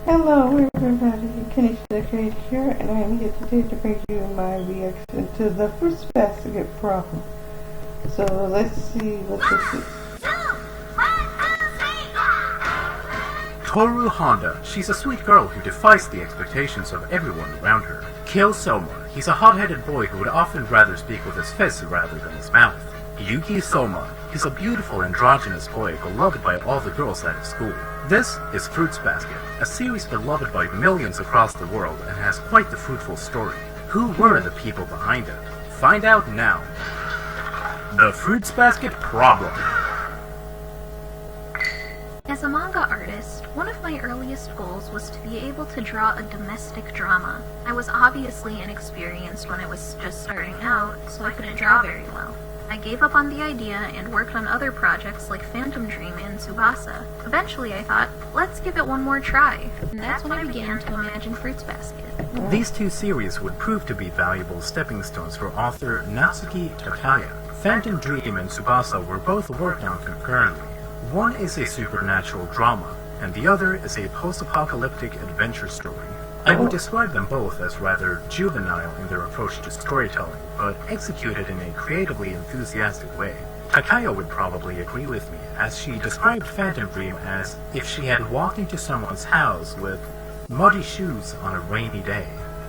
Hello everybody, Kanisha the Creator here, and I am here today to bring you my reaction to the Fruits Basket problem. So let's see what this is. Toru Honda, she's a sweet girl who defies the expectations of everyone around her. Kyo Soma, he's a hot-headed boy who would often rather speak with his fists rather than his mouth. Yuki Soma, he's a beautiful androgynous boy beloved by all the girls at his school. This is Fruits Basket, a series beloved by millions across the world and has quite the fruitful story. Who were the people behind it? Find out now. The Fruits Basket Problem. As a manga artist, one of my earliest goals was to be able to draw a domestic drama. I was obviously inexperienced when I was just starting out, so I couldn't draw very well. I gave up on the idea and worked on other projects like Phantom Dream and Tsubasa. Eventually I thought, let's give it one more try, and that's when I began to imagine Fruits Basket. These two series would prove to be valuable stepping stones for author Natsuki Takaya. Phantom Dream and Tsubasa were both worked on concurrently. One is a supernatural drama, and the other is a post-apocalyptic adventure story. I would describe them both as rather juvenile in their approach to storytelling, but executed in a creatively enthusiastic way. Takaya would probably agree with me, as she described Phantom Dream as if she had walked into someone's house with muddy shoes on a rainy day.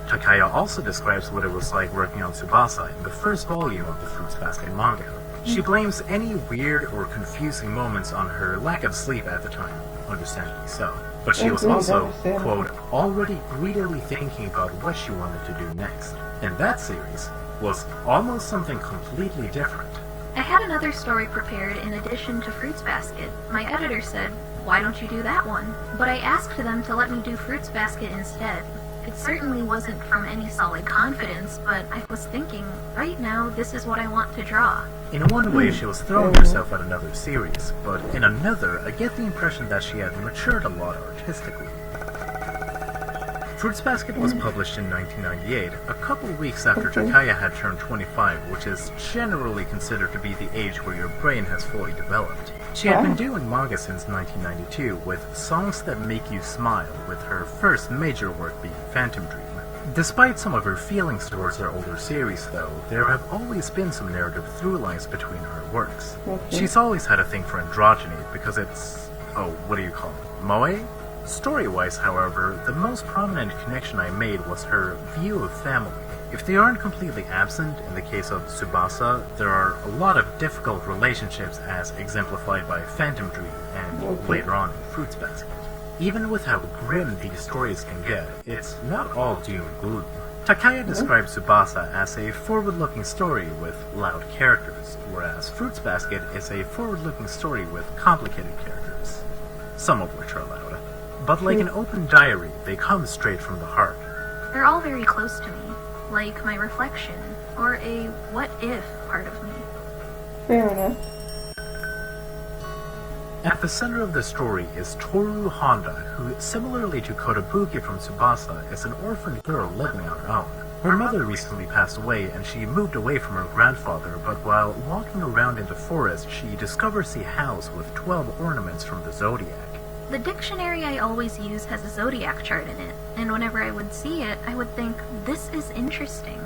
Takaya also describes what it was like working on Tsubasa in the first volume of the Fruits Basket manga. She blames any weird or confusing moments on her lack of sleep at the time, understandably so. But she was also, quote, already greedily thinking about what she wanted to do next. And that series was almost something completely different. I had another story prepared in addition to Fruits Basket. My editor said, why don't you do that one? But I asked them to let me do Fruits Basket instead. It certainly wasn't from any solid confidence, but I was thinking, right now, this is what I want to draw. In one way, she was throwing herself at another series, but in another, I get the impression that she had matured a lot artistically. Fruits Basket was published in 1998, a couple weeks after Takaya had turned 25, which is generally considered to be the age where your brain has fully developed. She had been doing manga since 1992, with Songs That Make You Smile, with her first major work being Phantom Dream. Despite some of her feelings towards her older series, though, there have always been some narrative through lines between her works. She's always had a thing for androgyny, because it's, what do you call it, moe? Story-wise, however, the most prominent connection I made was her view of family. If they aren't completely absent, in the case of Tsubasa, there are a lot of difficult relationships as exemplified by Phantom Dream and later on in Fruits Basket. Even with how grim these stories can get, it's not all doom and gloom. Takaya describes Tsubasa as a forward-looking story with loud characters, whereas Fruits Basket is a forward-looking story with complicated characters, some of which are loud. But like an open diary, they come straight from the heart. They're all very close to me, like my reflection, or a what-if part of me. Fair enough. At the center of the story is Toru Honda, who, similarly to Kotobuki from Tsubasa, is an orphaned girl living on her own. Her mother recently passed away and she moved away from her grandfather, but while walking around in the forest, she discovers a house with 12 ornaments from the zodiac. The dictionary I always use has a zodiac chart in it, and whenever I would see it, I would think, this is interesting.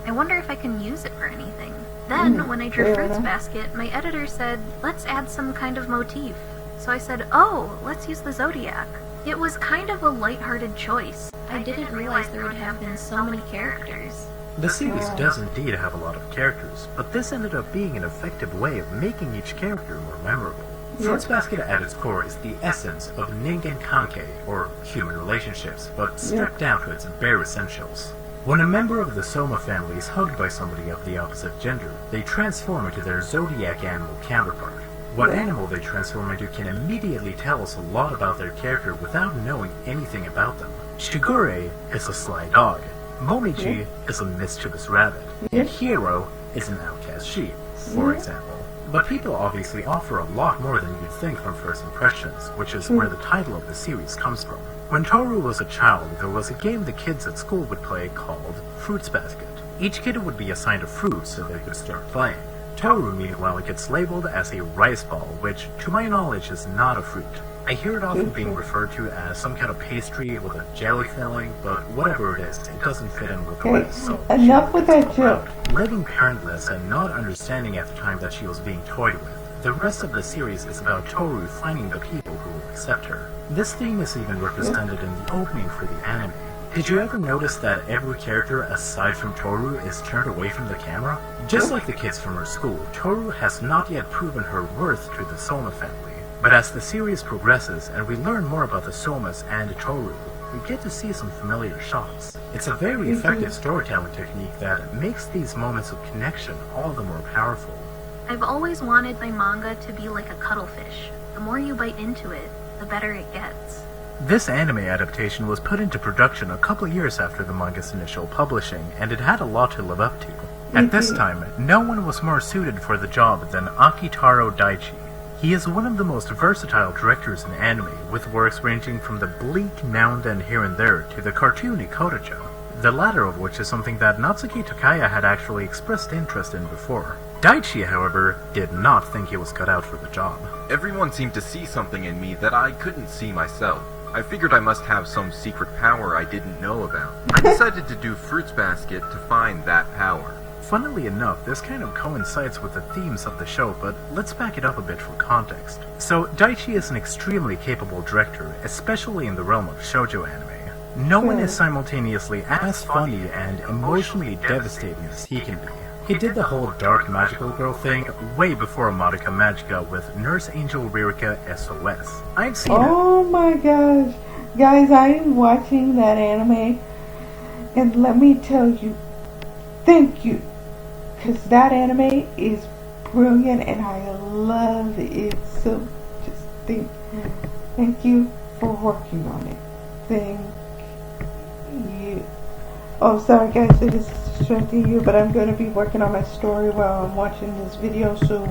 I wonder if I can use it for anything. Then, when I drew Fruits Basket, my editor said, let's add some kind of motif. So I said, oh, let's use the zodiac. It was kind of a light-hearted choice. I didn't realize there would have been so many characters. The series does indeed have a lot of characters, but this ended up being an effective way of making each character more memorable. Fruits Basket at its core is the essence of Ningen Kanke, or human relationships, but stripped down to its bare essentials. When a member of the Soma family is hugged by somebody of the opposite gender, they transform into their zodiac animal counterpart. What animal they transform into can immediately tell us a lot about their character without knowing anything about them. Shigure is a sly dog, Momiji is a mischievous rabbit, and Hiro is an outcast sheep, for example. But people obviously offer a lot more than you'd think from first impressions, which is where the title of the series comes from. When Toru was a child, there was a game the kids at school would play called Fruits Basket. Each kid would be assigned a fruit so they could start playing. Toru, meanwhile, gets labeled as a rice ball, which, to my knowledge, is not a fruit. I hear it often being referred to as some kind of pastry with a jelly filling, but whatever it is, it doesn't fit in with the Okay, rest. So enough with that joke. living parentless and not understanding at the time that she was being toyed with. The rest of the series is about Toru finding the people who will accept her. This theme is even represented in the opening for the anime. Did you ever notice that every character aside from Toru is turned away from the camera? Just like the kids from her school, Toru has not yet proven her worth to the Soma family. But as the series progresses and we learn more about the Somas and Toru, we get to see some familiar shots. It's a very effective storytelling technique that makes these moments of connection all the more powerful. I've always wanted my manga to be like a cuttlefish. The more you bite into it, the better it gets. This anime adaptation was put into production a couple years after the manga's initial publishing, and it had a lot to live up to. At this time, no one was more suited for the job than Akitaro Daichi. He is one of the most versatile directors in anime, with works ranging from the bleak now and then here and there to the cartoony Kodacha, the latter of which is something that Natsuki Takaya had actually expressed interest in before. Daichi, however, did not think he was cut out for the job. Everyone seemed to see something in me that I couldn't see myself. I figured I must have some secret power I didn't know about. I decided to do Fruits Basket to find that power. Funnily enough, this kind of coincides with the themes of the show, but let's back it up a bit for context. So, Daichi is an extremely capable director, especially in the realm of shoujo anime. No one is simultaneously as funny and emotionally devastating as he can be. He did the whole dark magical girl thing way before Madoka Magica with Nurse Angel Ririka SOS. I'd seen Oh my gosh. Guys, I am watching that anime, and let me tell you, thank you. Because that anime is brilliant, and I love it. So, just thank you for working on it. Thank you. Oh, sorry guys, I just distracted you, but I'm going to be working on my story while I'm watching this video, so,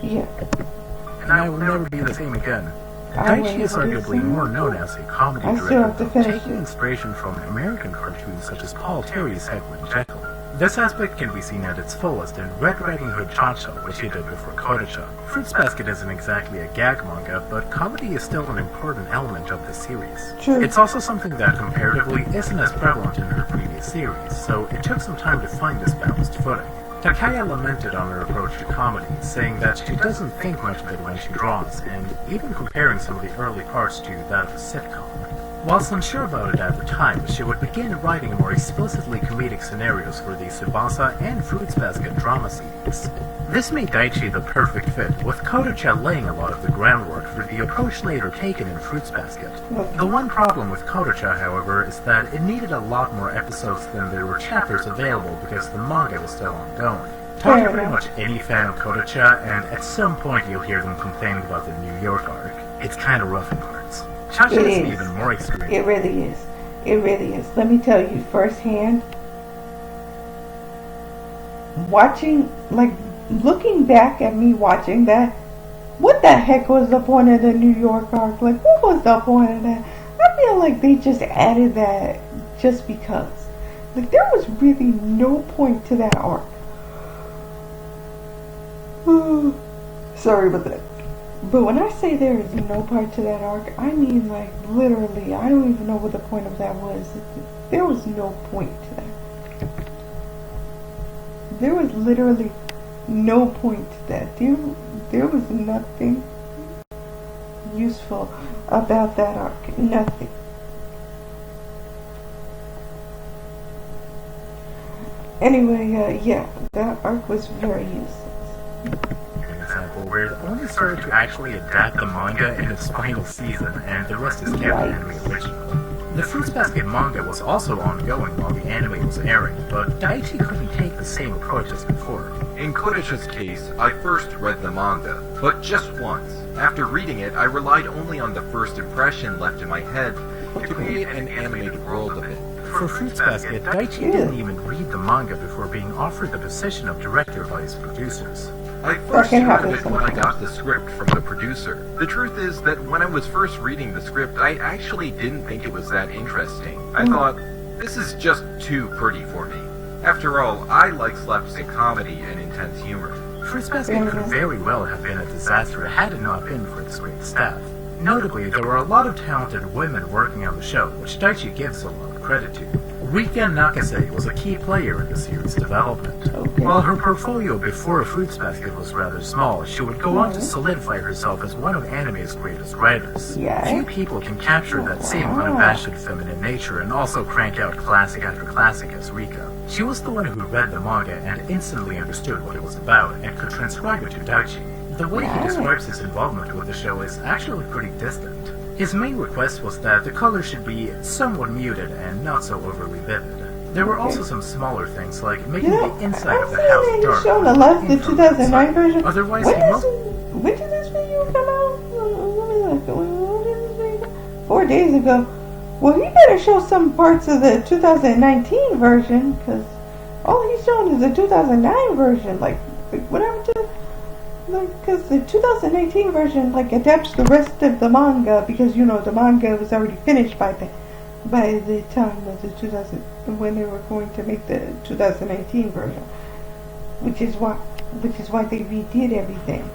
yeah. and I will never be the same again. I Daichi is will never be the arguably same. more known as a comedy I still have director, to finish taking it. inspiration from American cartoons such as Paul Terry's Heckler and Jekyll. This aspect can be seen at its fullest in Red Riding Hood Cha-Cha, which he did before Kodacha. Fruits Basket isn't exactly a gag manga, but comedy is still an important element of the series. True. It's also something that comparatively isn't as prevalent in her previous series, so it took some time to find this balanced footing. Takaya lamented on her approach to comedy, saying that she doesn't think much of it when she draws, and even comparing some of the early parts to that of a sitcom. Whilst unsure about it at the time, she would begin writing more explicitly comedic scenarios for the Tsubasa and Fruits Basket drama series. This made Daichi the perfect fit, with Kodacha laying a lot of the groundwork for the approach later taken in Fruits Basket. The one problem with Kodacha, however, is that it needed a lot more episodes than there were chapters available because the manga was still ongoing. Talk to pretty much any fan of Kodacha, and at some point you'll hear them complaining about the New York arc. It's kinda rough in parts. Cha-Cha It is is. even more extreme. It really is. It really is. Let me tell you firsthand, watching, like, looking back at me watching that, what the heck was the point of the New York arc? Like, what was the point of that? I feel like they just added that just because. Like, there was really no point to that arc. Sorry about that. But when I say there is no part to that arc, I mean, like, literally, I don't even know what the point of that was. There was no point to that. There was literally no point to that. There was nothing useful about that arc. Nothing. Anyway, yeah, that arc was very useless. An example where it only started to actually adapt the manga in its final season, and the rest is kept in the original. The Fruits Basket manga was also ongoing while the anime was airing, but Daichi couldn't take the same approach as before. In Kodacha's case, I first read the manga, but just once. After reading it, I relied only on the first impression left in my head to create an animated world of it. For Fruits Basket, Daichi didn't even read the manga before being offered the position of director by his producers. I first can heard happen of it when I got the script from the producer. The truth is that when I was first reading the script, I actually didn't think it was that interesting. I thought, this is just too pretty for me. After all, I like slapstick comedy and intense humor. Fruits Basket could very well have been a disaster had it not been for its great staff. Notably, there were a lot of talented women working on the show, which Daichi gives a lot of credit to. Rika Nakase was a key player in the series' development. Okay. While her portfolio before Fruits Basket was rather small, she would go on to solidify herself as one of anime's greatest writers. Yeah. Few people can capture that same unabashed feminine nature and also crank out classic after classic as Rika. She was the one who read the manga and instantly understood what it was about and could transcribe it to Daichi. The way he describes his involvement with the show is actually pretty distant. His main request was that the color should be somewhat muted and not so overly vivid. There were also some smaller things like making the inside of the house dark. Shown a lot the 2009 version. Otherwise, when did this video come out? When did this video? 4 days ago. Well, he better show some parts of the 2019 version, because all he's showing is the 2009 version. Like what happened to? Because the 2018 version adapts the rest of the manga, because the manga was already finished by the time of the 2000 when they were going to make the 2018 version, which is why they redid everything.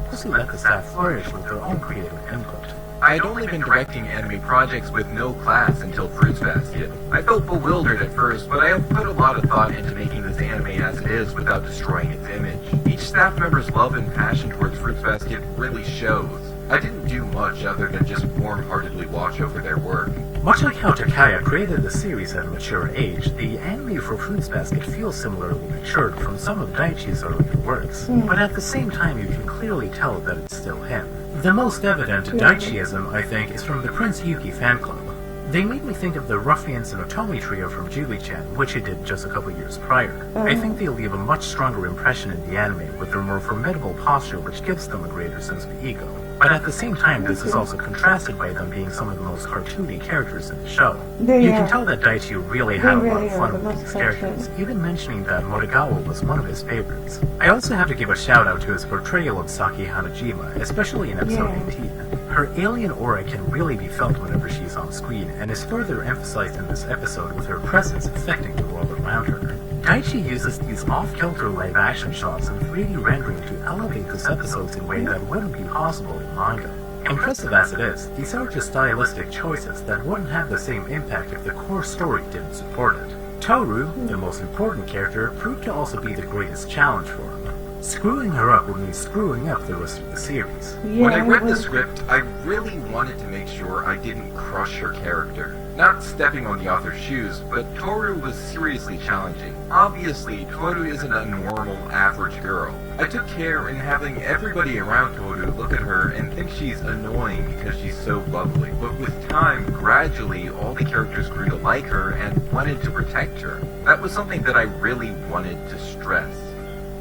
Also let the staff flourish with their own creative input. I had only been directing anime projects with no class until Fruits Basket. I felt bewildered at first, but I have put a lot of thought into making this anime as it is without destroying its image. Each staff member's love and passion towards Fruits Basket really shows. I didn't do much other than just warm-heartedly watch over their work. Much like how Takaya created the series at a mature age, the anime for Fruits Basket feels similarly matured from some of Daichi's earlier works, but at the same time you can clearly tell that it's still him. The most evident Daichiism, I think, is from the Prince Yuki fan club. They made me think of the Ruffians and Otomi trio from Julie-chan, which he did just a couple years prior. I think they leave a much stronger impression in the anime with their more formidable posture, which gives them a greater sense of ego. But at the same time, this is also contrasted by them being some of the most cartoony characters in the show. You can tell that Daichi really had a lot of fun with these characters, even mentioning that Morigawa was one of his favorites. I also have to give a shout out to his portrayal of Saki Hanajima, especially in episode 18. Her alien aura can really be felt whenever she's on screen, and is further emphasized in this episode with her presence affecting the world around her. Daichi uses these off-kilter live-action shots and 3D rendering to elevate his episodes in a way that wouldn't be possible in manga. Impressive as it is, these are just stylistic choices that wouldn't have the same impact if the core story didn't support it. Toru, the most important character, proved to also be the greatest challenge for him. Screwing her up would mean screwing up the rest of the series. When I read the script, I really wanted to make sure I didn't crush her character. Not stepping on the author's shoes, but Toru was seriously challenging. Obviously, Toru isn't a normal, average girl. I took care in having everybody around Toru look at her and think she's annoying because she's so bubbly. But with time, gradually, all the characters grew to like her and wanted to protect her. That was something that I really wanted to stress.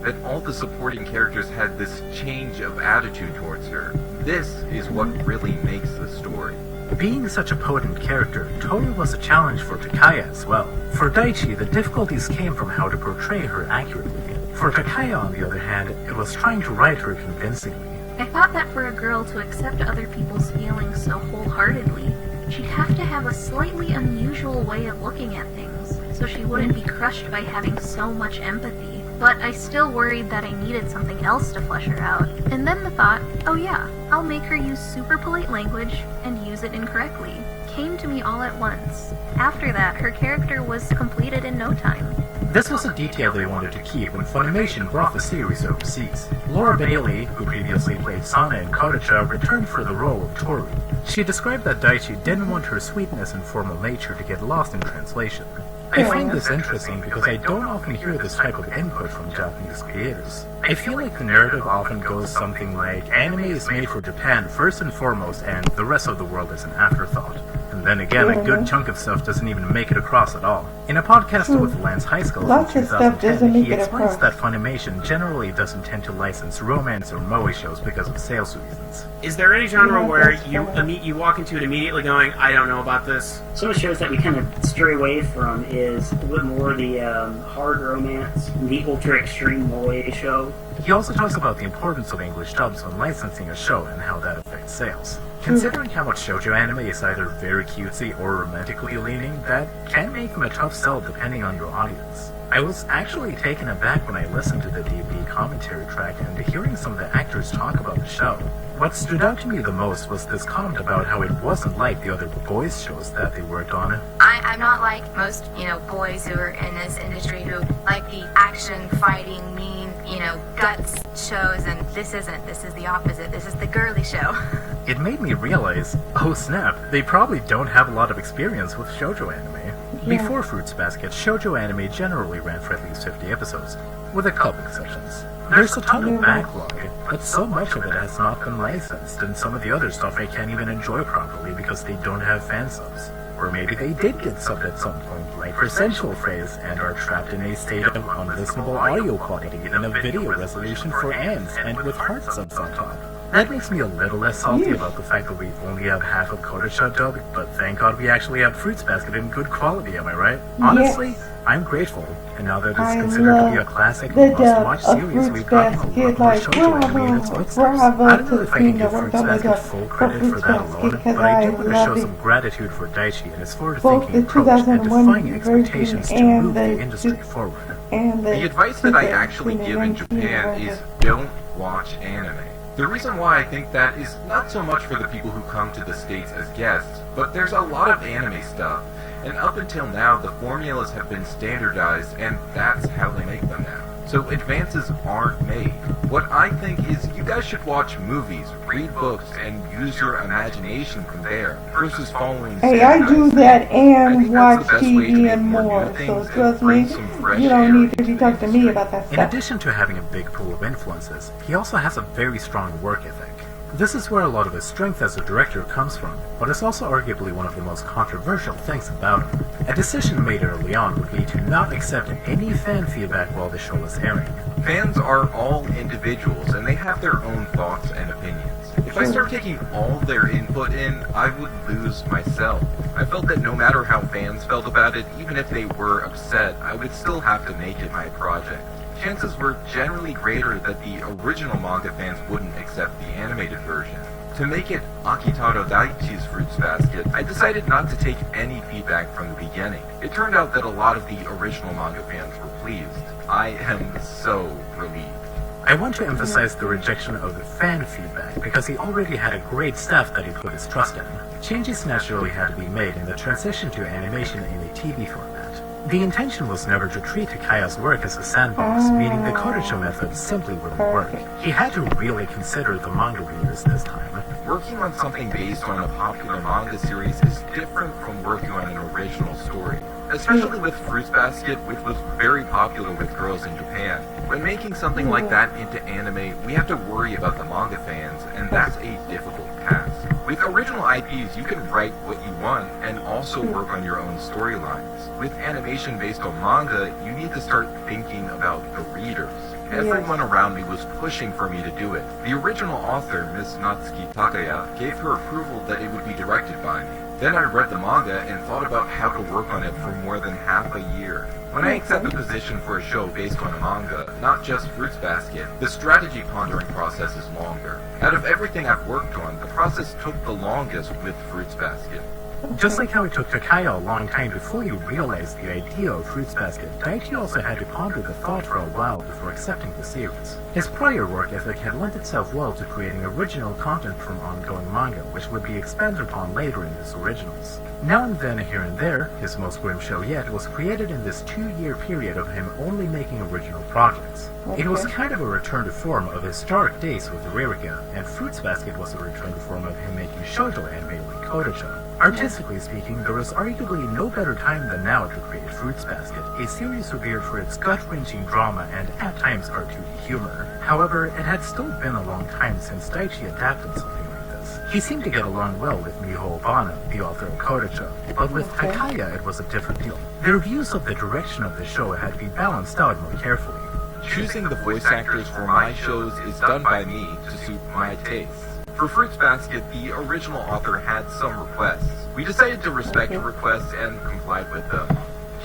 That all the supporting characters had this change of attitude towards her. This is what really makes the story. Being such a potent character, Toru was a challenge for Takaya as well. For Daichi, the difficulties came from how to portray her accurately. For Takaya, on the other hand, it was trying to write her convincingly. I thought that for a girl to accept other people's feelings so wholeheartedly, she'd have to have a slightly unusual way of looking at things, so she wouldn't be crushed by having so much empathy. But I still worried that I needed something else to flesh her out. And then the thought, oh yeah, I'll make her use super polite language and use it incorrectly, came to me all at once. After that, her character was completed in no time. This was a detail they wanted to keep when Funimation brought the series overseas. Laura Bailey, who previously played Sana in Kodacha, returned for the role of Toru. She described that Daichi didn't want her sweetness and formal nature to get lost in translation. I find this interesting because I don't often hear this type of input from Japanese creators. I feel like the narrative often goes something like, anime is made for Japan first and foremost, and the rest of the world is an afterthought. And then again, a good chunk of stuff doesn't even make it across at all. In a podcast with Lance Heiskell in 2010, he explains that Funimation generally doesn't tend to license romance or moe shows because of sales reasons. Is there any genre where you walk into it immediately going, I don't know about this? Some of the shows that we kind of stray away from is a bit more the hard romance, the ultra extreme moe show. He also talks about the importance of English dubs when licensing a show and how that affects sales. Considering how much shoujo anime is either very cutesy or romantically leaning, that can make them a tough sell depending on your audience. I was actually taken aback when I listened to the DVD commentary track and hearing some of the actors talk about the show. What stood out to me the most was this comment about how it wasn't like the other boys' shows that they worked on. I'm not like most, boys who are in this industry who like the action, fighting, mean, guts shows, and this isn't. This is the opposite. This is the girly show. It made me realize, oh snap, they probably don't have a lot of experience with shoujo anime. Yeah. Before Fruits Basket, shoujo anime generally ran for at least 50 episodes, with a couple exceptions. There's a ton of backlog, but so much of it has not been licensed, and some of the other stuff I can't even enjoy properly because they don't have fan subs. Or maybe they did get subbed at some point, like for sensual phrase, and are trapped in a state of unlistenable audio quality in a video resolution for ANS and with hard subs on top. That makes me a little less salty about the fact that we only have half of Kodacha dubbed, but thank God we actually have Fruits Basket in good quality, am I right? Honestly, Yes. I'm grateful, and now that it's I considered to be a love classic the must-watch dub of series, Fruits we've gotten a lot Basket, more like, shoujo anime in its footsteps. I bravo don't to know the if I team can give that Fruits worked on my Basket dub full for credit for Fruits that Basket, alone, because but I do I want to love show it. some gratitude for Daichi and his Both forward-thinking the approach and 2001 defying version expectations to and move the the industry forward. And The advice that I actually give in 2019 Japan version. is don't watch anime. The reason why I think that is not so much for the people who come to the States as guests, but there's a lot of anime stuff, and up until now the formulas have been standardized, and that's how they make them now. So advances aren't made. What I think is you guys should watch movies, read books, and use your imagination from there, versus following Hey, I do standardized that things. I and think watch that's the best way to TV make and more more. new So things and trust me, bring some fresh you air don't need to into be the talking to me industry. about that In stuff. addition to having a big pool of influences, he also has a very strong work ethic. This is where a lot of his strength as a director comes from, but it's also arguably one of the most controversial things about him. A decision made early on would be to not accept any fan feedback while the show was airing. Fans are all individuals, and they have their own thoughts and opinions. If I start taking all their input in, I would lose myself. I felt that no matter how fans felt about it, even if they were upset, I would still have to make it my project. Chances were generally greater that the original manga fans wouldn't accept the animated version. To make it Akitaro Daichi's Fruits Basket, I decided not to take any feedback from the beginning. It turned out that a lot of the original manga fans were pleased. I am so relieved. I want to emphasize the rejection of the fan feedback because he already had a great staff that he put his trust in. Changes naturally had to be made in the transition to animation in a TV format. The intention was never to treat Takaya's work as a sandbox, meaning the Kodacha method simply wouldn't work. He had to really consider the manga readers this time. Working on something based on a popular manga series is different from working on an original story. Especially with Fruits Basket, which was very popular with girls in Japan. When making something like that into anime, we have to worry about the manga fans, and that's a difficult task. With original IPs, you can write what you want and also work on your own storylines. With animation based on manga, you need to start thinking about the readers. Everyone around me was pushing for me to do it. The original author, Ms. Natsuki Takaya, gave her approval that it would be directed by me. Then I read the manga and thought about how to work on it for more than half a year. When I accept a position for a show based on a manga, not just Fruits Basket, the strategy pondering process is longer. Out of everything I've worked on, the process took the longest with Fruits Basket. Just like how it took Takaya a long time before he realized the idea of Fruits Basket, Daichi also had to ponder the thought for a while before accepting the series. His prior work ethic had lent itself well to creating original content from ongoing manga, which would be expanded upon later in his originals. Now and then, here and there, his most grim show yet was created in this 2-year period of him only making original projects. It was kind of a return to form of his dark days with Ririka, and Fruits Basket was a return to form of him making shoujo anime like Kodacha. Artistically speaking, there was arguably no better time than now to create Fruits Basket, a series revered for its gut-wrenching drama and at times cartoony humor. However, it had still been a long time since Daichi adapted something like this. He seemed to get along well with Miho Obana, the author of Kodacha, but with Takaya it was a different deal. Their views of the direction of the show had to be balanced out more carefully. Choosing the voice actors for my shows is done by me to suit my tastes. For Fruits Basket, the original author had some requests. We decided to respect her requests and complied with them.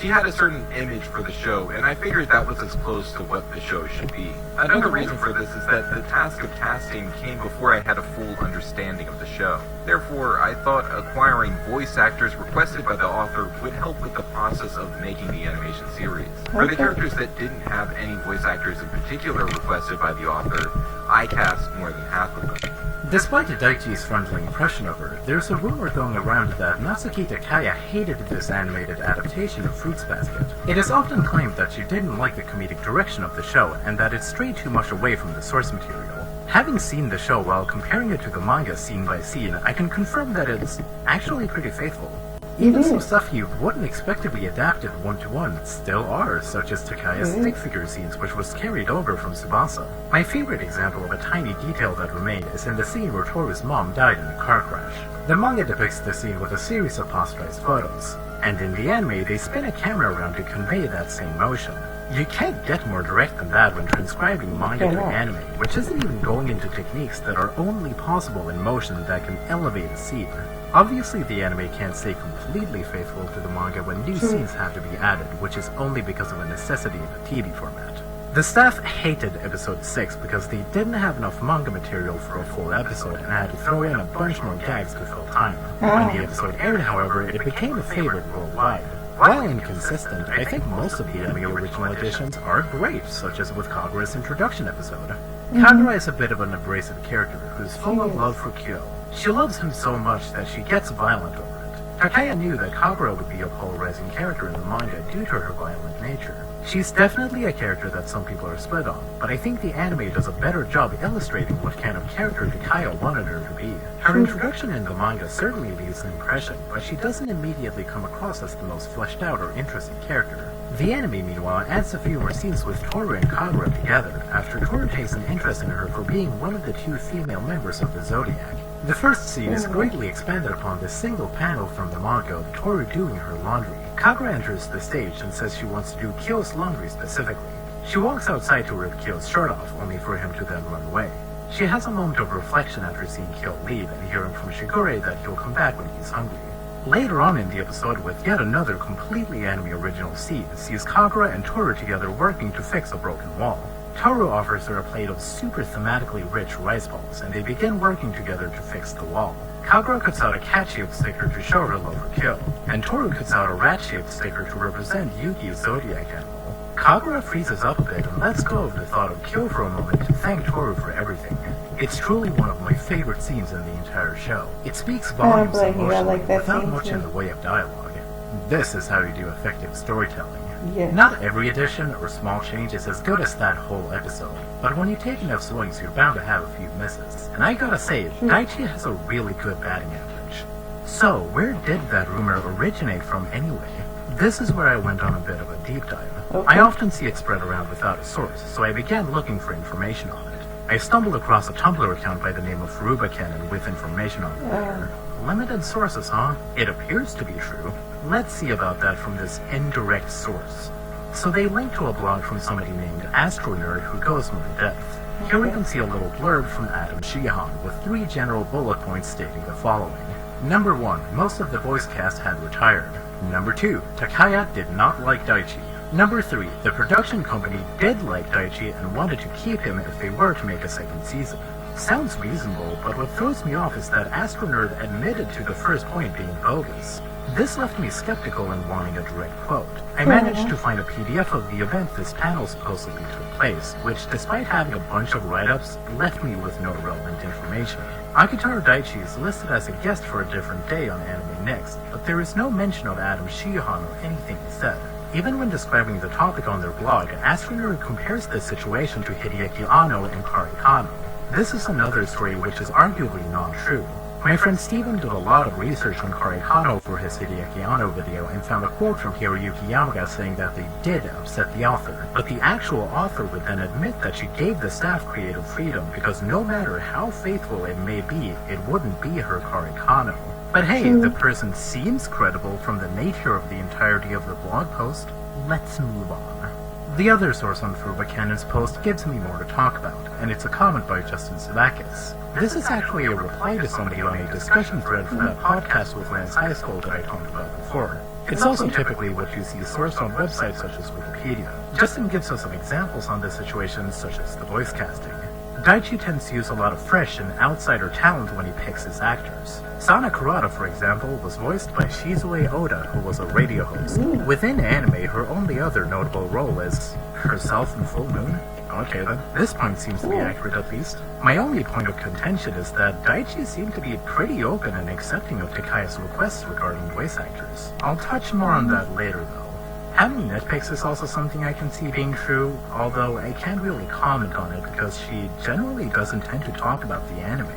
She had a certain image for the show, and I figured that was as close to what the show should be. Another reason for this is that the task of casting came before I had a full understanding of the show. Therefore, I thought acquiring voice actors requested by the author would help with the process of making the animation series. For the characters that didn't have any voice actors in particular requested by the author, I cast more than half of them. Despite Daichi's friendly impression of her, there's a rumor going around that Natsuki Takaya hated this animated adaptation of Fruits Basket. It is often claimed that she didn't like the comedic direction of the show and that it strayed too much away from the source material. Having seen the show while comparing it to the manga scene by scene, I can confirm that it's actually pretty faithful. Even some stuff you wouldn't expect to be adapted one-to-one still are, such as Takaya's stick figure scenes, which was carried over from Tsubasa. My favorite example of a tiny detail that remained is in the scene where Toru's mom died in a car crash. The manga depicts the scene with a series of posterized photos, and in the anime they spin a camera around to convey that same motion. You can't get more direct than that when transcribing manga to anime, which isn't even going into techniques that are only possible in motion that can elevate a scene. Obviously, the anime can't stay completely faithful to the manga when new scenes have to be added, which is only because of a necessity in the TV format. The staff hated episode 6 because they didn't have enough manga material for a full episode and had to throw in a bunch more gags to fill time. When the episode aired, however, it became a favorite worldwide. While inconsistent, I think most of the anime original editions are great, such as with Kagura's introduction episode. Kagura is a bit of an abrasive character who's full of love for Kyo. She loves him so much that she gets violent over it. Takaya knew that Kagura would be a polarizing character in the manga due to her violent nature. She's definitely a character that some people are split on, but I think the anime does a better job illustrating what kind of character Takaya wanted her to be. Her introduction in the manga certainly leaves an impression, but she doesn't immediately come across as the most fleshed out or interesting character. The anime, meanwhile, adds a few more scenes with Toru and Kagura together, after Toru takes an interest in her for being one of the 2 female members of the Zodiac. The first scene is greatly expanded upon this single panel from the manga of Toru doing her laundry. Kagura enters the stage and says she wants to do Kyo's laundry specifically. She walks outside to rip Kyo's shirt off, only for him to then run away. She has a moment of reflection after seeing Kyo leave and hearing from Shigure that he'll come back when he's hungry. Later on in the episode, with yet another completely anime original scene, sees Kagura and Toru together working to fix a broken wall. Toru offers her a plate of super thematically rich rice balls, and they begin working together to fix the wall. Kagura cuts out a cat-shaped sticker to show her love for Kyo, and Toru cuts out a rat-shaped sticker to represent Yuki's zodiac animal. Kagura freezes up a bit and lets go of the thought of Kyo for a moment to thank Toru for everything. It's truly one of my favorite scenes in the entire show. It speaks volumes emotionally without much in the way of dialogue. This is how you do effective storytelling. Yeah. Not every addition or small change is as good as that whole episode, but when you take enough swings, you're bound to have a few misses. And I gotta say, Daichi has a really good batting average. So, where did that rumor originate from anyway? This is where I went on a bit of a deep dive. I often see it spread around without a source, so I began looking for information on it. I stumbled across a Tumblr account by the name of Furuba Canon with information on the matter. Limited sources, huh? It appears to be true. Let's see about that from this indirect source. So they link to a blog from somebody named Astronerd who goes more in depth. Here we can see a little blurb from Adam Shihan with 3 general bullet points stating the following. Number 1, most of the voice cast had retired. Number 2, Takaya did not like Daichi. Number 3, the production company did like Daichi and wanted to keep him if they were to make a second season. Sounds reasonable, but what throws me off is that Astronerd admitted to the first point being bogus. This left me skeptical and wanting a direct quote. I managed to find a PDF of the event this panel supposedly took place, which, despite having a bunch of write-ups, left me with no relevant information. Akitaro Daichi is listed as a guest for a different day on Anime Next, but there is no mention of Adam Shihan or anything he said. Even when describing the topic on their blog, Astronerd compares this situation to Hideaki Anno and Kari Kano. This is another story which is arguably not true. My friend Steven did a lot of research on Kari Kano for his Hideaki Anno video and found a quote from Hiroyuki Yamaga saying that they did upset the author, but the actual author would then admit that she gave the staff creative freedom because no matter how faithful it may be, it wouldn't be her Kari Kano. But hey, the person seems credible from the nature of the entirety of the blog post. Let's move on. The other source on Furuba Canon's post gives me more to talk about, and it's a comment by Justin Savakis. This is actually a reply to somebody on a discussion thread for that podcast with Lance High School that I talked about before. It's also typically what you see sourced on websites such as Wikipedia. Justin gives us some examples on this situation, such as the voice casting. Daichi tends to use a lot of fresh and outsider talent when he picks his actors. Sana Kurata, for example, was voiced by Shizue Oda, who was a radio host. Within anime, her only other notable role is herself in Full Moon. Okay then, this point seems to be accurate at least. My only point of contention is that Daichi seemed to be pretty open and accepting of Takaya's requests regarding voice actors. I'll touch more on that later though. Having nitpicks is also something I can see being true, although I can't really comment on it because she generally doesn't tend to talk about the anime.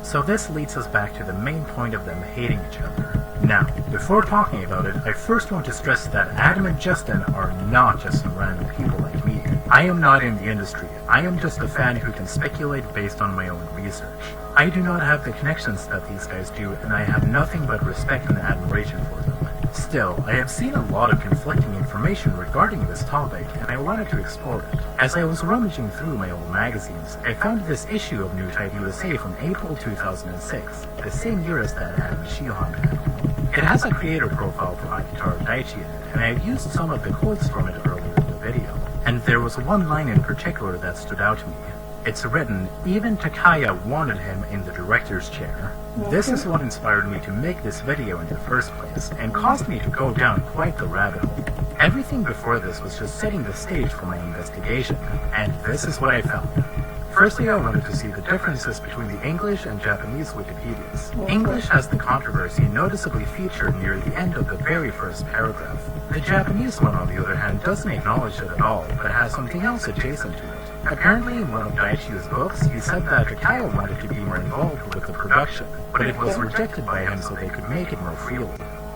So this leads us back to the main point of them hating each other. Now, before talking about it, I first want to stress that Adam and Justin are not just some random people like me. I am not in the industry. I am just a fan who can speculate based on my own research. I do not have the connections that these guys do, and I have nothing but respect and admiration for them. Still, I have seen a lot of conflicting information regarding this topic, and I wanted to explore it. As I was rummaging through my old magazines, I found this issue of New Type USA from April 2006, the same year as that Adam Shihan had. It has a creator profile for Akitaro Daichi in it, and I have used some of the quotes from it earlier in the video. And there was one line in particular that stood out to me. It's written, "Even Takaya wanted him in the director's chair." This is what inspired me to make this video in the first place, and caused me to go down quite the rabbit hole. Everything before this was just setting the stage for my investigation, and this is what I found. Firstly, I wanted to see the differences between the English and Japanese Wikipedias. English has the controversy noticeably featured near the end of the very first paragraph. The Japanese one, on the other hand, doesn't acknowledge it at all, but has something else adjacent to it. Apparently, in one of Daichi's books, he said that Takaya wanted to be more involved with the production, but it was rejected by him so they could make it more freely.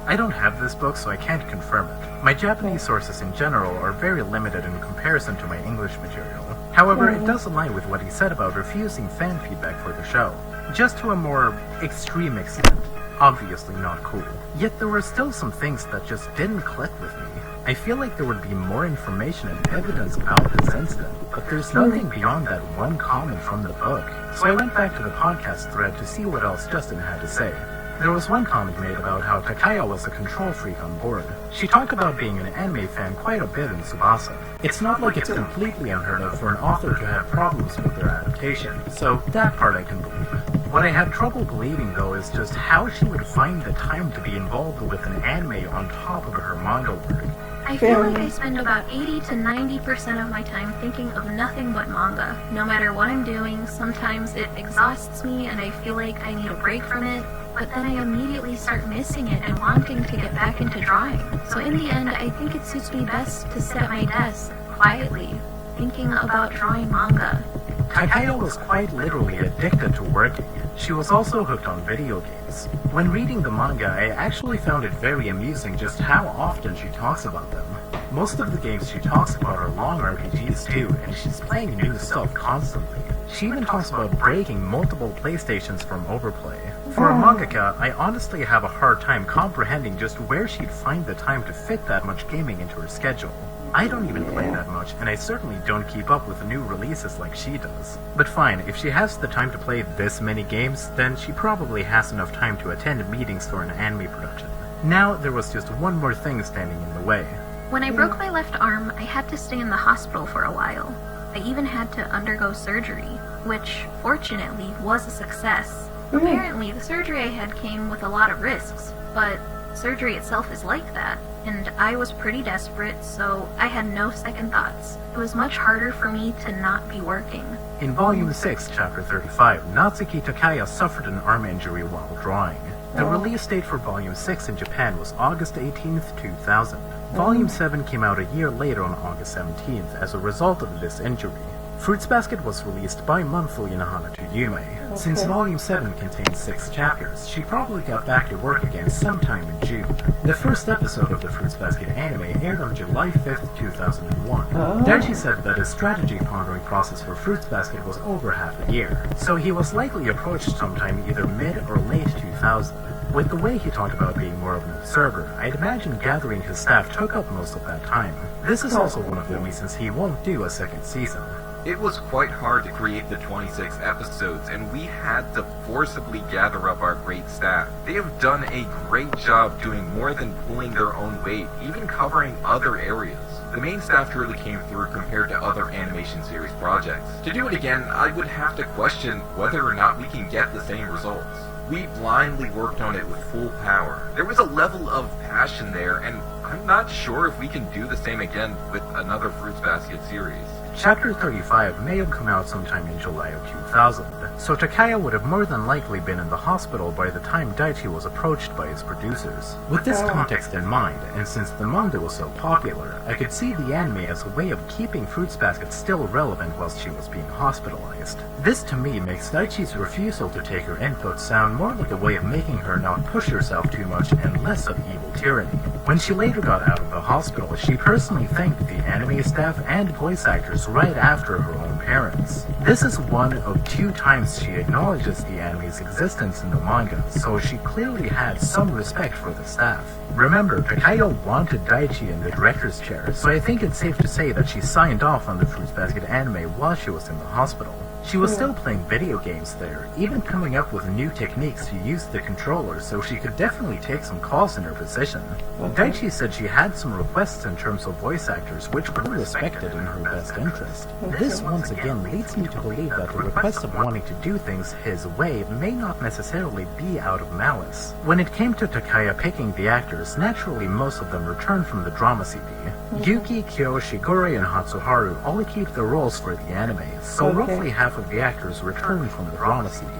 I don't have this book, so I can't confirm it. My Japanese sources in general are very limited in comparison to my English material. However, it does align with what he said about refusing fan feedback for the show, just to a more extreme extent. Obviously not cool. Yet there were still some things that just didn't click with me. I feel like there would be more information and evidence about this incident, but there's nothing beyond that one comment from the book. So I went back to the podcast thread to see what else Justin had to say. There was one comment made about how Takaya was a control freak on board. She talked about being an anime fan quite a bit in Tsubasa. It's not like it's completely unheard of for an author to have problems with their adaptation, so that part I can believe. What I have trouble believing though is just how she would find the time to be involved with an anime on top of her manga work. I feel like I spend about 80 to 90% of my time thinking of nothing but manga. No matter what I'm doing, sometimes it exhausts me and I feel like I need a break from it, but then I immediately start missing it and wanting to get back into drawing. So in the end, I think it suits me best to sit at my desk, quietly, thinking about drawing manga. Takaya was quite literally addicted to working. She was also hooked on video games. When reading the manga, I actually found it very amusing just how often she talks about them. Most of the games she talks about are long RPGs too, and she's playing new stuff constantly. She even talks about breaking multiple PlayStations from overplay. For a mangaka, I honestly have a hard time comprehending just where she'd find the time to fit that much gaming into her schedule. I don't even play that much, and I certainly don't keep up with the new releases like she does. But fine, if she has the time to play this many games, then she probably has enough time to attend meetings for an anime production. Now, there was just one more thing standing in the way. When I broke my left arm, I had to stay in the hospital for a while. I even had to undergo surgery, which, fortunately, was a success. Apparently, the surgery I had came with a lot of risks, but surgery itself is like that, and I was pretty desperate, so I had no second thoughts. It was much harder for me to not be working. In Volume 6, Chapter 35, Natsuki Takaya suffered an arm injury while drawing. The release date for Volume 6 in Japan was August 18th, 2000. Volume 7 came out a year later on August 17th as a result of this injury. Fruits Basket was released bi-monthly in Hana to Yume. Since Volume 7 contains 6 chapters, she probably got back to work again sometime in June. The first episode of the Fruits Basket anime aired on July 5th, 2001. Daichi said that his strategy pondering process for Fruits Basket was over half a year, so he was likely approached sometime either mid or late 2000. With the way he talked about being more of an observer, I'd imagine gathering his staff took up most of that time. This is also one of the reasons he won't do a second season. It was quite hard to create the 26 episodes, and we had to forcibly gather up our great staff. They have done a great job doing more than pulling their own weight, even covering other areas. The main staff really came through compared to other animation series projects. To do it again, I would have to question whether or not we can get the same results. We blindly worked on it with full power. There was a level of passion there, and I'm not sure if we can do the same again with another Fruits Basket series. Chapter 35 may have come out sometime in July of 2000, so Takaya would have more than likely been in the hospital by the time Daichi was approached by his producers. With this context in mind, and since the manga was so popular, I could see the anime as a way of keeping Fruits Basket still relevant whilst she was being hospitalized. This to me makes Daichi's refusal to take her input sound more like a way of making her not push herself too much and less of evil tyranny. When she later got out of the hospital, she personally thanked the anime staff and voice actors right after her own parents. This is one of 2 times she acknowledges the anime's existence in the manga, so she clearly had some respect for the staff. Remember, Takaya wanted Daichi in the director's chair, so I think it's safe to say that she signed off on the Fruits Basket anime while she was in the hospital. She was still playing video games there, even coming up with new techniques to use the controller, so she could definitely take some calls in her position. Daichi said she had some requests in terms of voice actors, which were respected in her best interest. This once again leads me to believe that the request of wanting to do things his way may not necessarily be out of malice. When it came to Takaya picking the actors, naturally most of them returned from the drama CD. Yuki, Kyo, Shigure, and Hatsuharu all keep the roles for the anime, so roughly half of the actors return from the drama CD.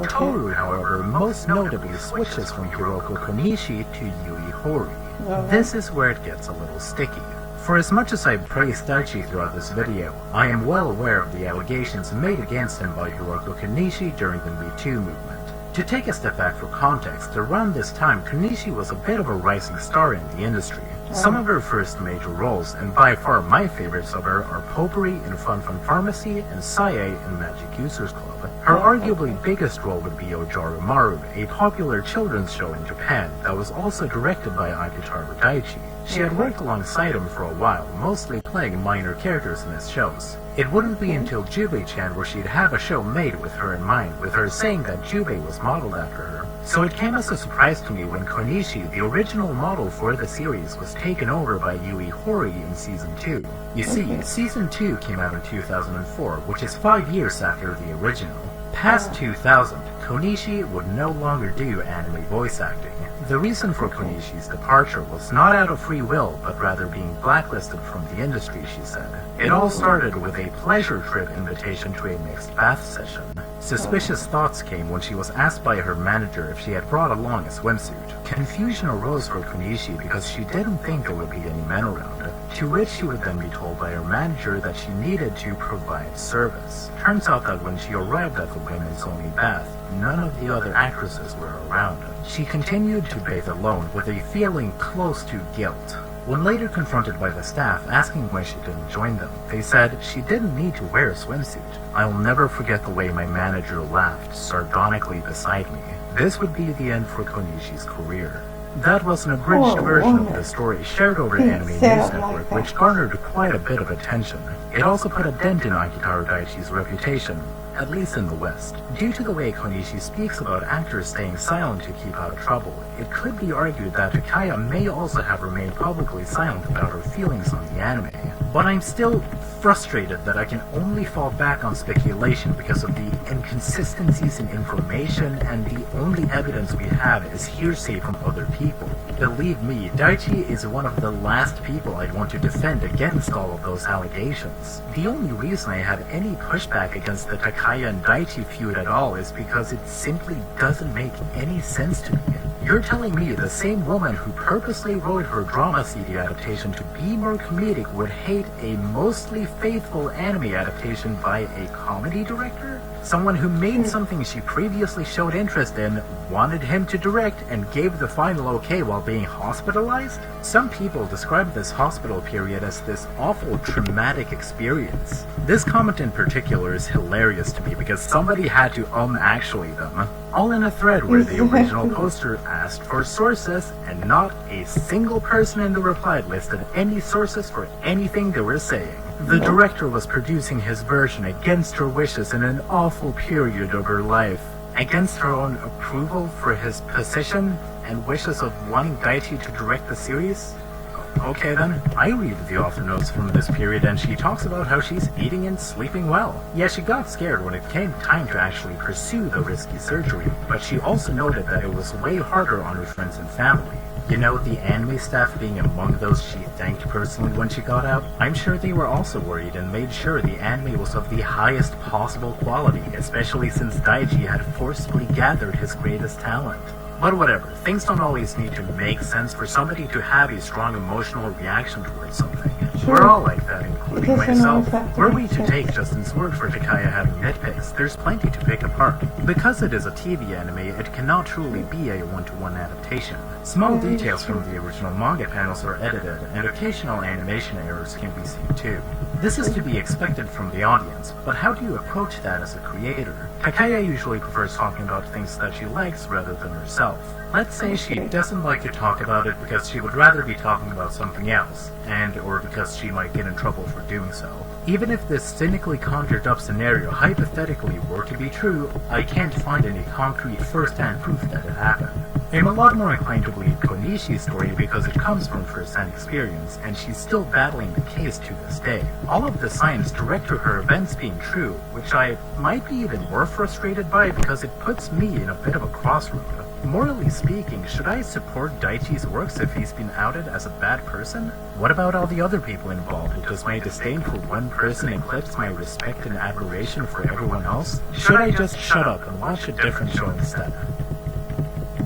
Toru, however, most notably switches from Hiroko Konishi to Yui Horii. This is where it gets a little sticky. For as much as I've praised Daichi throughout this video, I am well aware of the allegations made against him by Hiroko Konishi during the Me Too movement. To take a step back for context, around this time Konishi was a bit of a rising star in the industry. Some of her first major roles, and by far my favorites of her, are Potpourri in Fun Fun Pharmacy and Sae in Magic Users Club. Her arguably biggest role would be Ojaru Maru, a popular children's show in Japan that was also directed by Akitaru Daichi. She had worked alongside him for a while, mostly playing minor characters in his shows. It wouldn't be until Jubei-chan where she'd have a show made with her in mind, with her saying that Jubei was modeled after her. So it came as a surprise to me when Konishi, the original model for the series, was taken over by Yui Horii in Season 2. You see, Season 2 came out in 2004, which is 5 years after the original. Past 2000, Konishi would no longer do anime voice acting. The reason for Konishi's departure was not out of free will, but rather being blacklisted from the industry, she said. It all started with a pleasure trip invitation to a mixed bath session. Suspicious thoughts came when she was asked by her manager if she had brought along a swimsuit. Confusion arose for Konishi because she didn't think there would be any men around, to which she would then be told by her manager that she needed to provide service. Turns out that when she arrived at the women's only bath, none of the other actresses were around. She continued to bathe alone with a feeling close to guilt. When later confronted by the staff asking why she didn't join them, they said she didn't need to wear a swimsuit. I'll never forget the way my manager laughed sardonically beside me. This would be the end for Konishi's career. That was an abridged version of the story shared over Anime News Network, which garnered quite a bit of attention. It also put a dent in Akitaru Daichi's reputation, at least in the West. Due to the way Konishi speaks about actors staying silent to keep out of trouble, it could be argued that Takaya may also have remained publicly silent about her feelings on the anime. But I'm still frustrated that I can only fall back on speculation because of the inconsistencies in information, and the only evidence we have is hearsay from other people. Believe me, Daichi is one of the last people I'd want to defend against all of those allegations. The only reason I have any pushback against the Takaya and Daichi feud at all is because it simply doesn't make any sense to me. You're telling me the same woman who purposely wrote her drama CD adaptation to be more comedic would hate a mostly faithful anime adaptation by a comedy director? Someone who made something she previously showed interest in, wanted him to direct, and gave the final okay while being hospitalized? Some people describe this hospital period as this awful traumatic experience. This comment in particular is hilarious to me because somebody had to actually them. All in a thread where the original poster asked for sources, and not a single person in the reply listed any sources for anything they were saying. The director was producing his version against her wishes in an awful period of her life. Against her own approval for his position and wishes of wanting Daichi to direct the series? Okay then, I read the author notes from this period and she talks about how she's eating and sleeping well. Yeah, she got scared when it came time to actually pursue the risky surgery, but she also noted that it was way harder on her friends and family. You know, the anime staff being among those she thanked personally when she got out, I'm sure they were also worried and made sure the anime was of the highest possible quality, especially since Daichi had forcibly gathered his greatest talent. But whatever, things don't always need to make sense for somebody to have a strong emotional reaction towards something. Sure. We're all like that, including myself. Were we to sense. take Justin's word for Takaya having nitpicks, there's plenty to pick apart. Because it is a TV anime, it cannot truly be a one-to-one adaptation. Small details from the original manga panels are edited, and occasional animation errors can be seen too. This is to be expected from the audience, but how do you approach that as a creator? Takaya usually prefers talking about things that she likes rather than herself. Let's say she doesn't like to talk about it because she would rather be talking about something else, or because she might get in trouble for doing so. Even if this cynically conjured up scenario hypothetically were to be true, I can't find any concrete first-hand proof that it happened. I'm a lot more inclined to believe Konishi's story because it comes from first-hand experience, and she's still battling the case to this day. All of the signs direct to her events being true, which I might be even more frustrated by because it puts me in a bit of a crossroad. Morally speaking, should I support Daichi's works if he's been outed as a bad person? What about all the other people involved? Does my disdain for one person eclipse my respect and admiration for everyone else? Should I just shut up and watch a different show instead?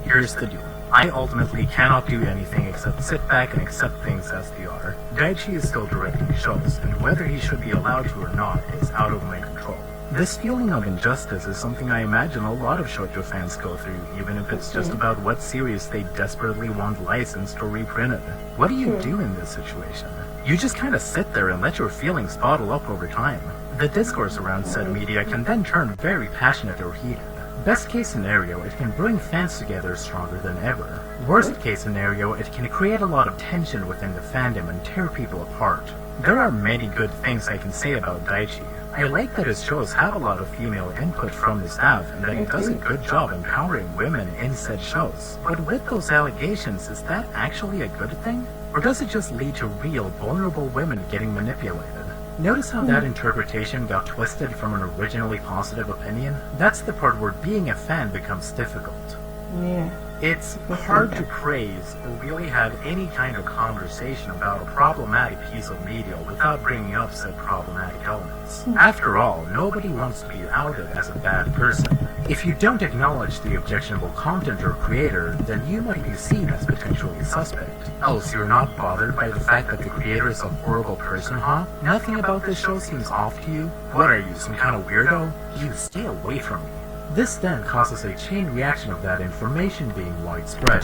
Here's the deal. I ultimately cannot do anything except sit back and accept things as they are. Daichi is still directing shows, and whether he should be allowed to or not is out of my control. This feeling of injustice is something I imagine a lot of shoujo fans go through, even if it's just about what series they desperately want licensed or reprinted. What do you do in this situation? You just kind of sit there and let your feelings bottle up over time. The discourse around said media can then turn very passionate or heated. Best case scenario, it can bring fans together stronger than ever. Worst case scenario, it can create a lot of tension within the fandom and tear people apart. There are many good things I can say about Daichi. I like that his shows have a lot of female input from the staff and that he does a good job empowering women in said shows. But with those allegations, is that actually a good thing? Or does it just lead to real, vulnerable women getting manipulated? Notice how that interpretation got twisted from an originally positive opinion? That's the part where being a fan becomes difficult. Yeah. It's hard to praise or really have any kind of conversation about a problematic piece of media without bringing up said problematic elements. After all, nobody wants to be outed as a bad person. If you don't acknowledge the objectionable content or creator, then you might be seen as potentially suspect. Oh, so you're not bothered by the fact that the creator is a horrible person, huh? Nothing about this show seems off to you? What are you, some kind of weirdo? You stay away from me. This then causes a chain reaction of that information being widespread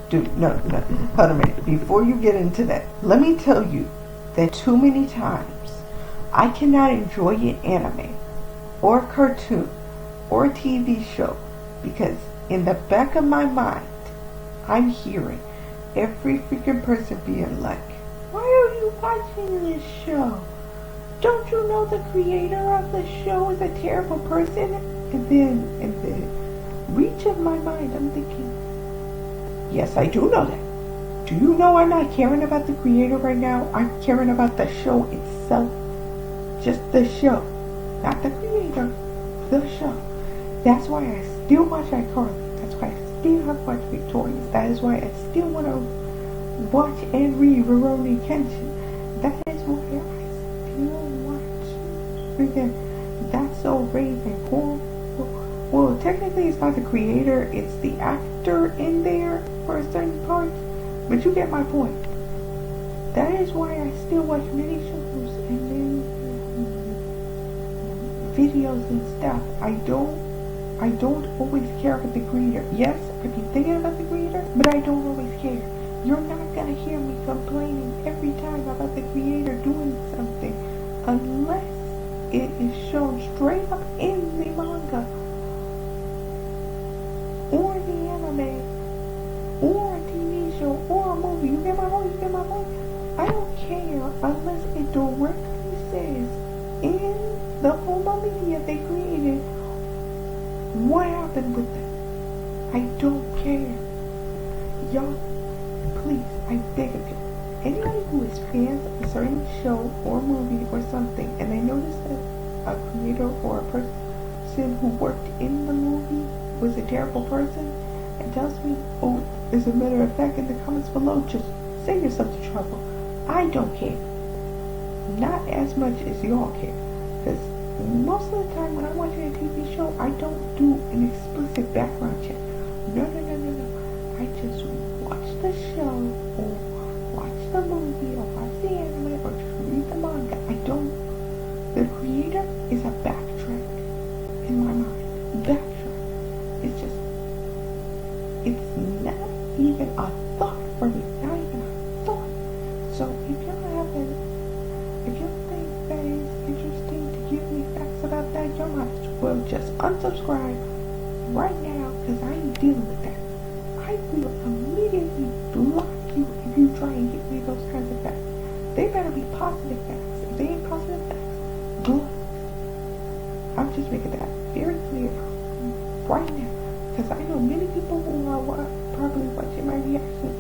Dude, no, hold a minute. Before you get into that, let me tell you that too many times I cannot enjoy an anime or a cartoon or a TV show because in the back of my mind, I'm hearing every freaking person being like, why are you watching this show? Don't you know the creator of the show is a terrible person? And then in the reach of my mind, I'm thinking, yes, I do know that. Do you know I'm not caring about the creator right now? I'm caring about the show itself. Just the show. Not the creator. The show. That's why I still watch iCarly. That's why I still have watched Victorious. That is why I still want to watch and read Rurouni Kenshin. That is why I still watch freaking That's So Raven. Well, technically it's not the creator, it's the actor in there for a certain part, but you get my point. That is why I still watch many shows and then videos and stuff. I don't always care about the creator. Yes, I be thinking about the creator, but I don't always care. You're not gonna hear me complaining every time about the creator doing something unless it is shown straight up in the manga or the anime or a TV show or a movie. You get my point? I don't care unless it directly media they created, what happened with them? I don't care. Y'all, please, I beg of you. Anybody who is fans of a certain show or movie or something, and they notice that a creator or a person who worked in the movie was a terrible person, and tells me, oh, as a matter of fact, in the comments below, just save yourself the trouble. I don't care. Not as much as y'all care. Because most of the time when I'm watching a TV show, I don't do an explicit background check. No. I just watch the show, or watch the movie, or watch the anime, or just read the manga. I don't. The creator is a backtrack in my mind. Backtrack. It's just, it's not even a thought for me. Not even a thought. So if you think that is interesting to give me facts about that, you might as well just unsubscribe right now, because I ain't dealing with that. I will immediately block you if you try and give me those kinds of facts. They better be positive facts. If they ain't positive facts, block. I'm just making that very clear right now, because I know many people who are probably watching my reactions.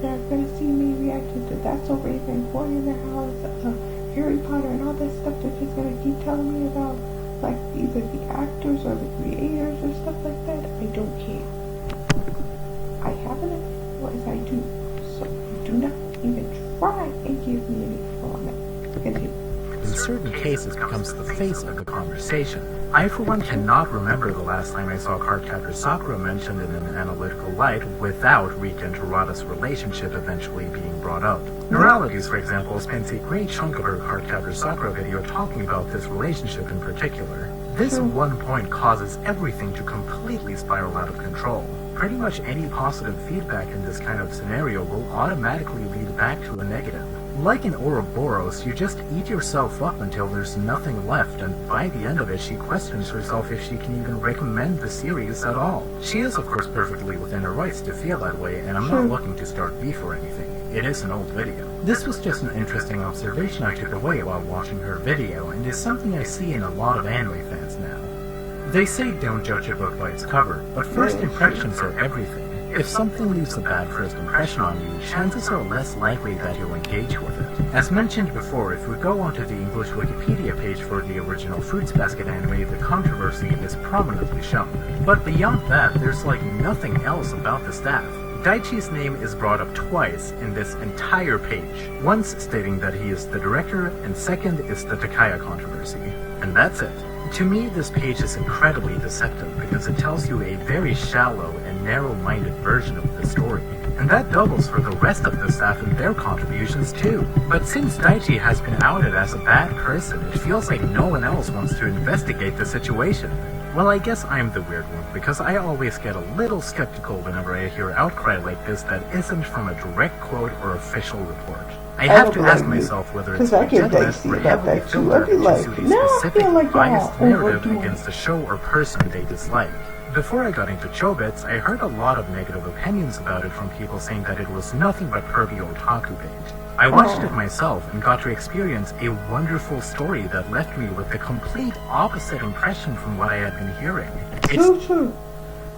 They're gonna see me reacting to That's So Raven, Boy in the House, Harry Potter, and all that stuff. They're just gonna keep telling me about, like, either the actors or the creators or stuff like that. I don't care. I have an opinion as I do, so do not even try and give me any info on that. Continue. In certain cases becomes the face of the conversation. I, for one, cannot remember the last time I saw Cardcaptor Sakura mentioned in an analytical light without Rika and Terada's relationship eventually being brought up. Neuralities, for example, spends a great chunk of her Cardcaptor Sakura video talking about this relationship in particular. This one point causes everything to completely spiral out of control. Pretty much any positive feedback in this kind of scenario will automatically lead back to a negative. Like in Ouroboros, you just eat yourself up until there's nothing left, and by the end of it, she questions herself if she can even recommend the series at all. She is, of course, perfectly within her rights to feel that way, and I'm not looking to start beef or anything. It is an old video. This was just an interesting observation I took away while watching her video, and is something I see in a lot of anime fans now. They say don't judge a book by its cover, but first impressions are everything. If something leaves a bad first impression on you, chances are less likely that you'll engage with it. As mentioned before, if we go onto the English Wikipedia page for the original Fruits Basket anime, the controversy is prominently shown. But beyond that, there's like nothing else about the staff. Daichi's name is brought up twice in this entire page, once stating that he is the director, and second is the Takaya controversy. And that's it. To me, this page is incredibly deceptive because it tells you a very shallow and narrow-minded version of the story. And that doubles for the rest of the staff and their contributions too. But since Daichi has been outed as a bad person, it feels like no one else wants to investigate the situation. Well, I guess I'm the weird one, because I always get a little skeptical whenever I hear outcry like this that isn't from a direct quote or official report. I have to ask myself whether it's legitimate or heavily filtered to suit a specific biased narrative against a show or person they dislike. Before I got into Chobits, I heard a lot of negative opinions about it from people saying that it was nothing but pervy otaku bait. I watched it myself and got to experience a wonderful story that left me with the complete opposite impression from what I had been hearing. True.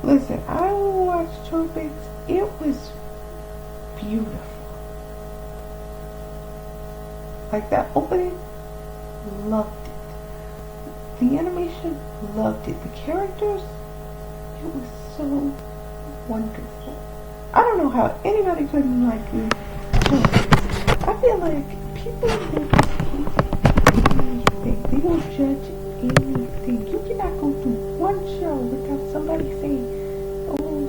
Listen, I watched Chobits. It was beautiful. Like that opening, loved it. The animation, loved it. The characters, it was so wonderful. I don't know how anybody couldn't like it. I feel like people will hate anything. They will judge anything. You cannot go through one show without somebody saying, oh,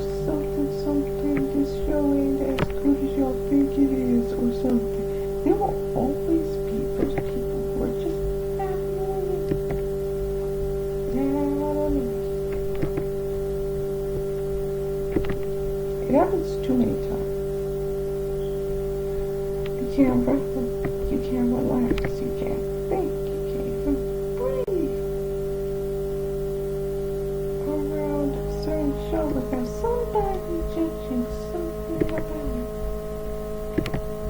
something, this show ain't as good as y'all think it is, or something. There will always be those people who are just not knowing it. It happens too many times. You can't breathe, you can't relax, you can't think, you can't even breathe around a certain show without somebody judging something about it.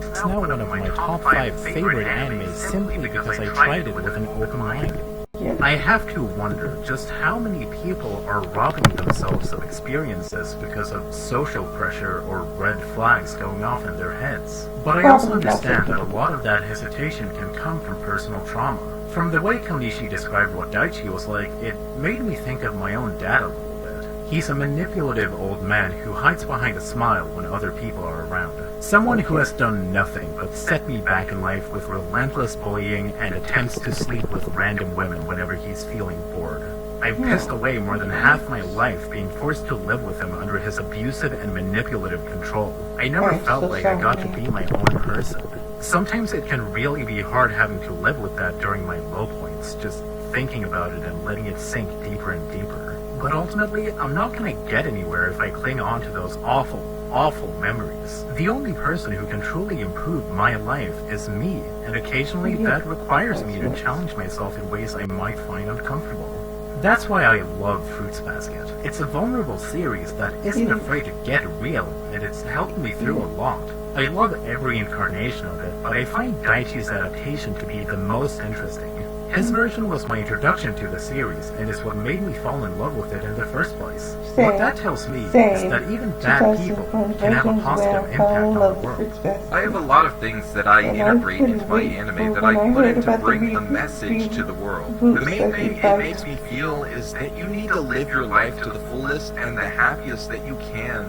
It's now one of my top 5 favorite animes simply because I tried it with an open mind. Yep. I have to wonder just how many people are robbing themselves of experiences because of social pressure or red flags going off in their heads. But I also understand that a lot of that hesitation can come from personal trauma. From the way Konishi described what Daichi was like, it made me think of my own dad a little bit. He's a manipulative old man who hides behind a smile when other people are around. Someone who has done nothing but set me back in life with relentless bullying and attempts to sleep with random women whenever he's feeling bored. I've pissed away more than half my life being forced to live with him under his abusive and manipulative control. I never felt like I got to be my own person. Sometimes it can really be hard having to live with that during my low points, just thinking about it and letting it sink deeper and deeper. But ultimately, I'm not going to get anywhere if I cling on to those awful memories. The only person who can truly improve my life is me, and occasionally that requires me to challenge myself in ways I might find uncomfortable. That's why I love Fruits Basket. It's a vulnerable series that isn't afraid to get real, and it's helped me through a lot. I love every incarnation of it, but I find Daichi's adaptation to be the most interesting. His version was my introduction to the series, and is what made me fall in love with it in the first place. What that tells me is that even bad people can have a positive impact on the world. I have a lot of things that I integrate into my anime that I put in to bring a message to the world. The main thing it makes me feel is that you need to live your life to the fullest and the happiest that you can,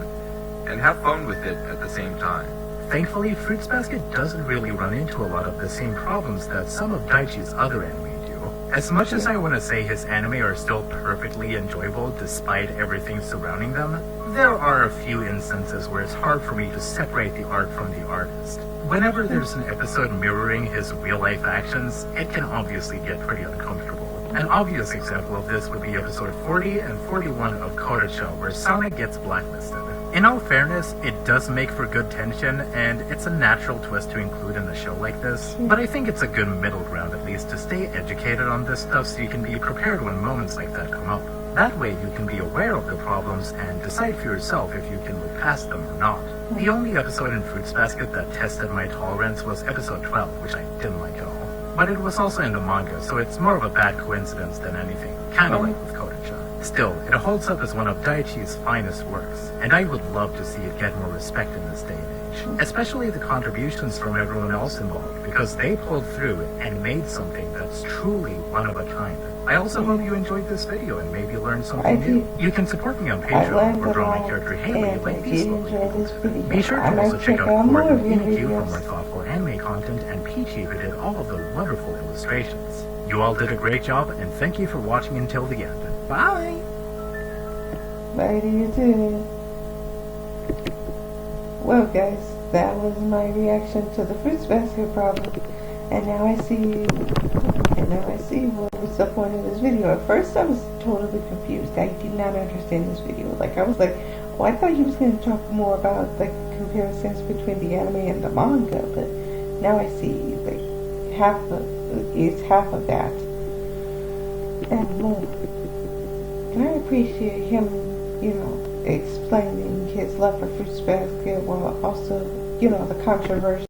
and have fun with it at the same time. Thankfully, Fruits Basket doesn't really run into a lot of the same problems that some of Daichi's other anime do. As much as I want to say his anime are still perfectly enjoyable despite everything surrounding them, there are a few instances where it's hard for me to separate the art from the artist. Whenever there's an episode mirroring his real-life actions, it can obviously get pretty uncomfortable. An obvious example of this would be episode 40 and 41 of Kodocha, where Sana gets blacklisted. In all fairness, it does make for good tension, and it's a natural twist to include in a show like this, but I think it's a good middle ground at least to stay educated on this stuff so you can be prepared when moments like that come up. That way you can be aware of the problems and decide for yourself if you can move past them or not. The only episode in Fruits Basket that tested my tolerance was episode 12, which I didn't like at all. But it was also in the manga, so it's more of a bad coincidence than anything, kinda like with Kodocha. Still, it holds up as one of Daichi's finest works, and I would love to see it get more respect in this day and age. Especially the contributions from everyone else involved, because they pulled through and made something that's truly one of a kind. I also hope you enjoyed this video and maybe learned something new. You can support me on Patreon or draw my character Haley like these lovely. Be sure to also check out Gordon Inigu for more thoughtful anime content, and Peachy who did all of the wonderful illustrations. You all did a great job, and thank you for watching until the end. Bye! Bye to you too. Well guys, that was my reaction to the Fruits Basket problem. And now I see what was the point of this video. At first I was totally confused. I did not understand this video. I was like, oh, I thought he was going to talk more about comparisons between the anime and the manga, but now I see half of that and more. And I appreciate him, explaining his love for Fruits Basket while also, the controversy